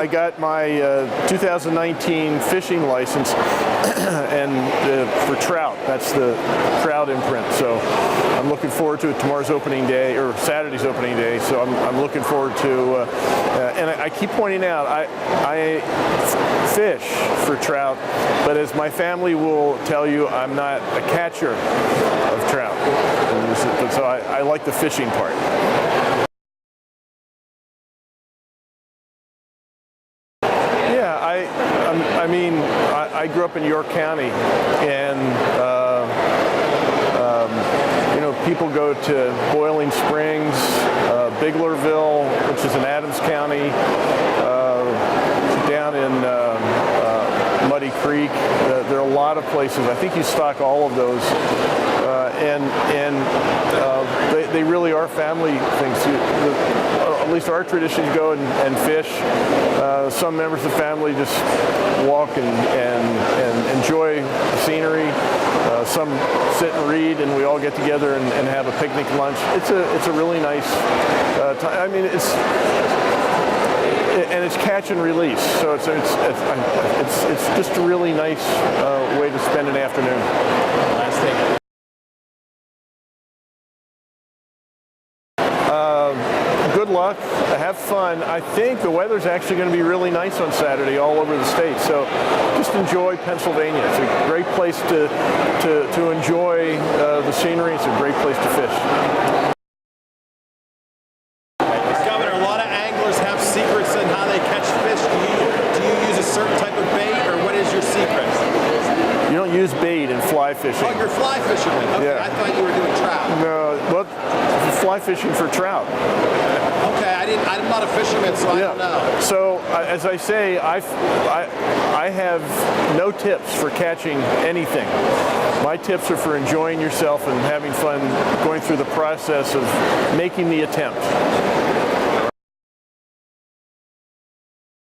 I got my 2019 fishing license and for trout. That's the trout imprint. So I'm looking forward to it. Tomorrow's opening day, or Saturday's opening day. So I'm looking forward to. And I keep pointing out, I fish for trout, but as my family will tell you, I'm not a catcher of trout. So I like the fishing part. Yeah, I grew up in York County, and people go to Boiling Springs, Biglerville, which is in Adams County, down in Muddy Creek. There are a lot of places. I think you stock all of those, and they really are family things. At least our traditions go and fish. Some members of the family just walk and enjoy the scenery. Some sit and read, and we all get together and have a picnic lunch. It's a really nice time. I mean, it's catch and release, so it's just a really nice way to spend an afternoon. Last thing. Good luck. Have fun. I think the weather's actually going to be really nice on Saturday all over the state. So just enjoy Pennsylvania. It's a great place to enjoy the scenery. It's a great place to fish. Governor, a lot of anglers have secrets on how they catch fish. Do you use a certain type of bait, or what is your secret? You don't use bait in fly fishing. Oh, you're fly fishing. Okay, Yeah. I thought you were doing trout. No, well, fly fishing for trout. Okay, I'm not a fisherman, so I don't know. So as I say, I have no tips for catching anything. My tips are for enjoying yourself and having fun going through the process of making the attempt.